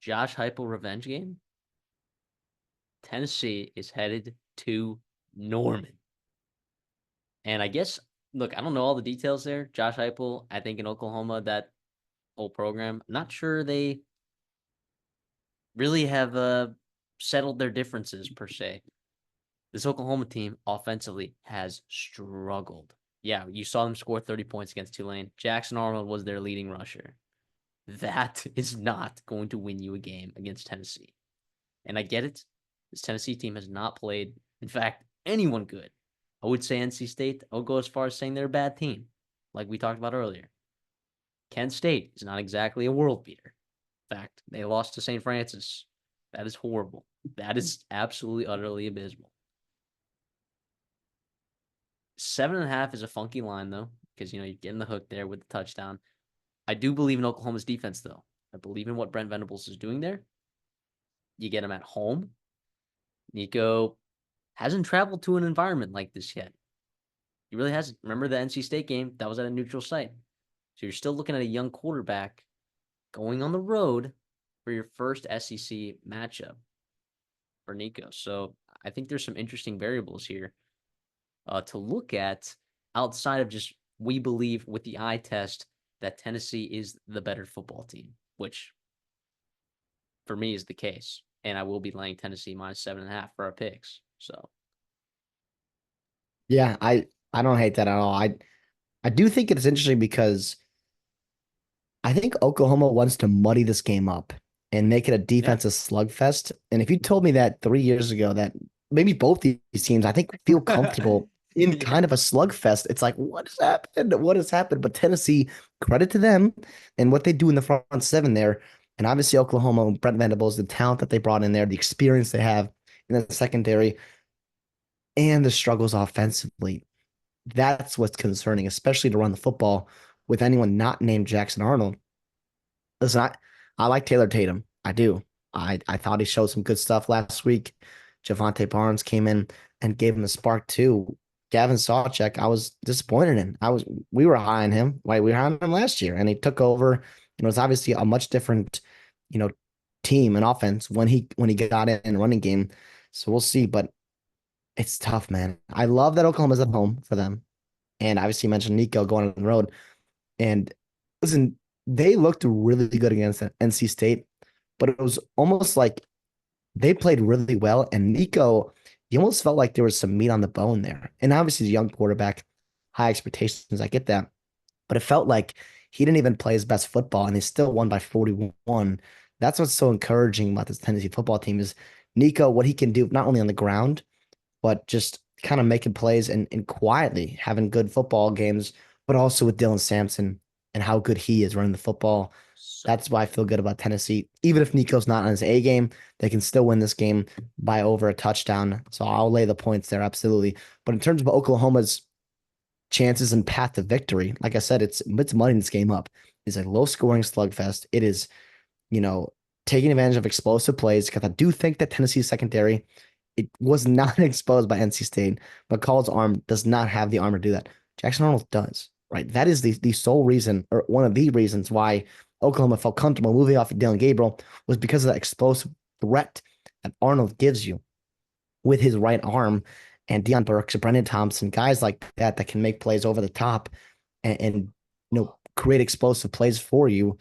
Josh Heupel revenge game. Tennessee is headed to Norman. And I guess, look, I don't know all the details there. Josh Heupel, I think in Oklahoma, that whole program, I'm not sure they really have settled their differences per se. This Oklahoma team offensively has struggled. Yeah, you saw them score 30 points against Tulane. Jackson Arnold was their leading rusher. That is not going to win you a game against Tennessee. And I get it. This Tennessee team has not played, in fact, anyone good. I would say NC State. I would go as far as saying they're a bad team, like we talked about earlier. Kent State is not exactly a world beater. In fact, they lost to St. Francis. That is horrible. That is absolutely, utterly abysmal. 7.5 is a funky line, though, because, you're getting the hook there with the touchdown. I do believe in Oklahoma's defense, though. I believe in what Brent Venables is doing there. You get him at home. Nico hasn't traveled to an environment like this yet. He really hasn't. Remember the NC State game? That was at a neutral site. So you're still looking at a young quarterback going on the road for your first SEC matchup for Nico. So I think there's some interesting variables here to look at outside of just we believe with the eye test that Tennessee is the better football team, which for me is the case. And I will be laying Tennessee minus 7.5 for our picks. So Yeah, I don't hate that at all. I do think it's interesting because I think Oklahoma wants to muddy this game up and make it a yeah. defensive slugfest. And if you told me that 3 years ago, that maybe both these teams, I think, feel comfortable in Yeah. kind of a slugfest, it's like, what has happened? What has happened? But Tennessee, credit to them and what they do in the front seven there. And obviously, Oklahoma, Brent Venables, the talent that they brought in there, the experience they have in the secondary, and the struggles offensively. That's what's concerning, especially to run the football with anyone not named Jackson Arnold. Listen, I like Taylor Tatum. I do. I thought he showed some good stuff last week. Javante Barnes came in and gave him a spark too. Gavin Sawchek, I was disappointed in. We were high on him. Right? We were high on him last year, and he took over. It was obviously a much different, you know, team and offense when he got in running game. So we'll see. But it's tough, man. I love that Oklahoma's at home for them. And obviously you mentioned Nico going on the road. And listen, they looked really good against NC State, but it was almost like they played really well. And Nico, you almost felt like there was some meat on the bone there. And obviously, he's a young quarterback, high expectations. I get that. But it felt like he didn't even play his best football and he still won by 41. That's what's so encouraging about this Tennessee football team is Nico, what he can do, not only on the ground, but just kind of making plays and quietly having good football games, but also with Dylan Sampson and how good he is running the football. So That's why I feel good about Tennessee. Even if Nico's not on his A game, they can still win this game by over a touchdown. So I'll lay the points there, absolutely. But in terms of Oklahoma's chances and path to victory, like I said, it's muddying this game up. It's a low scoring slugfest. It is, you know, taking advantage of explosive plays because I do think that Tennessee's secondary it was not exposed by NC State. McCall's arm does not have the arm to do that. Jackson Arnold does, right? That is the sole reason, or one of the reasons why Oklahoma felt comfortable moving off of Dylan Gabriel was because of that explosive threat that Arnold gives you with his right arm. And Deion Burks, Brendan Thompson, guys like that that can make plays over the top and create explosive plays for you.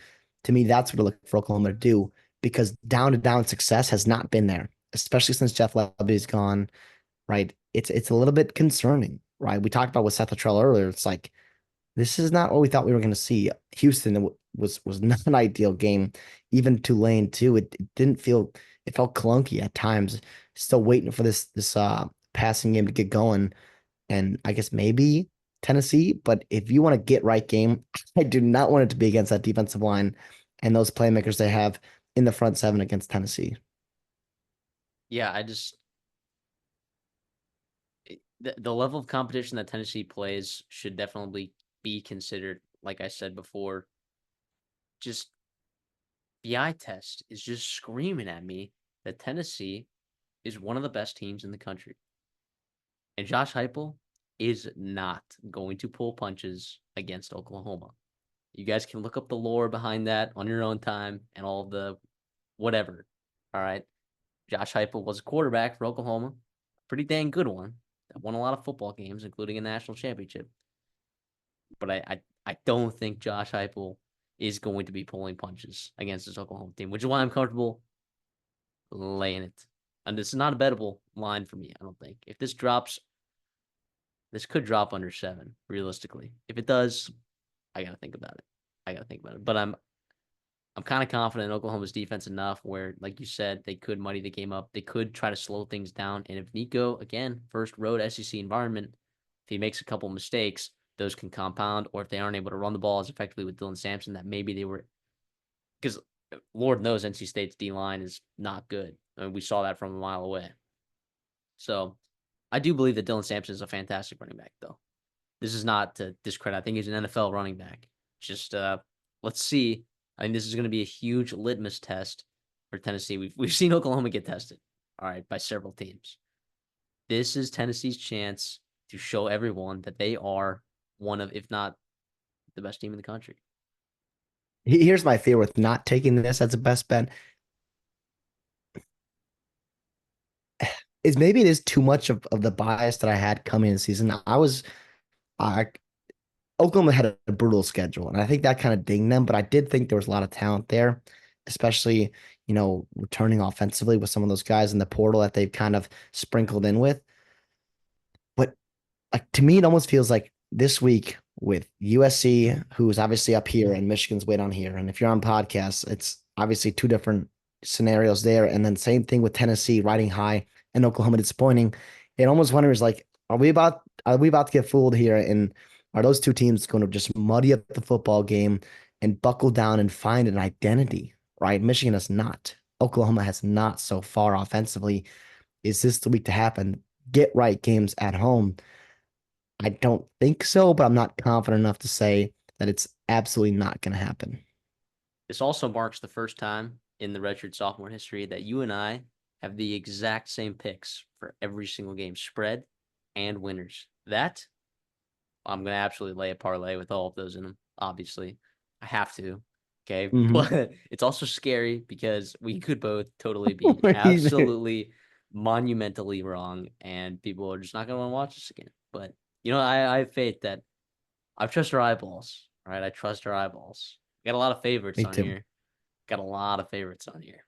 To me, that's what I look for Oklahoma to do because down to down success has not been there, especially since Jeff Lebby's gone. Right? It's a little bit concerning. Right? We talked about with Seth Luttrell earlier. It's like this is not what we thought we were going to see. Houston was not an ideal game. Even Tulane too. It didn't feel. It felt clunky at times. Still waiting for this passing game to get going. And I guess maybe Tennessee. But if you want to get right game, I do not want it to be against that defensive line and those playmakers they have in the front seven against Tennessee. yeah, the level of competition that Tennessee plays should definitely be considered. Like I said before, just the eye test is just screaming at me that Tennessee is one of the best teams in the country. And Josh Heupel is not going to pull punches against Oklahoma. You guys can look up the lore behind that on your own time and all the whatever. All right. Josh Heupel was a quarterback for Oklahoma, pretty dang good one that won a lot of football games, including a national championship. But I don't think Josh Heupel is going to be pulling punches against this Oklahoma team, which is why I'm comfortable laying it. And this is not a bettable line for me, I don't think. If this drops, this could drop under 7, realistically. If it does, I gotta think about it. But I'm kind of confident in Oklahoma's defense enough where, like you said, they could muddy the game up. They could try to slow things down. And if Nico, again, first road SEC environment, if he makes a couple mistakes, those can compound. Or if they aren't able to run the ball as effectively with Dylan Sampson, that maybe they were, because Lord knows NC State's D line is not good. I mean, we saw that from a mile away. So I do believe that Dylan Sampson is a fantastic running back, though. This is not to discredit. I think he's an NFL running back. Just let's see. I think this is going to be a huge litmus test for Tennessee. We've seen Oklahoma get tested, all right, by several teams. This is Tennessee's chance to show everyone that they are one of, if not the best team in the country. Here's my fear with not taking this as a best bet is maybe it is too much of the bias that I had coming in the season. I Oklahoma had a brutal schedule, and I think that kind of dinged them. But I did think there was a lot of talent there, especially returning offensively with some of those guys in the portal that they've kind of sprinkled in with. But like to me, it almost feels like this week with USC, who's obviously up here, and Michigan's way down here. And if you're on podcasts, it's obviously two different scenarios there. And then same thing with Tennessee riding high and Oklahoma disappointing. It almost wonders like, are we about to get fooled here? And are those two teams going to just muddy up the football game and buckle down and find an identity? Right? Michigan has not. Oklahoma has not so far offensively. Is this the week to happen? Get right games at home. I don't think so, but I'm not confident enough to say that it's absolutely not going to happen. This also marks the first time in the Redshirt Sophomore history that you and I have the exact same picks for every single game, spread and winners. That I'm going to absolutely lay a parlay with all of those in them, obviously. I have to. Okay. Mhm. But it's also scary because we could both totally be absolutely monumentally wrong and people are just not going to want to watch this again. But, I have faith that I trust our eyeballs. All right. I trust our eyeballs. Got a lot of favorites Me on too. here. Got a lot of favorites on here.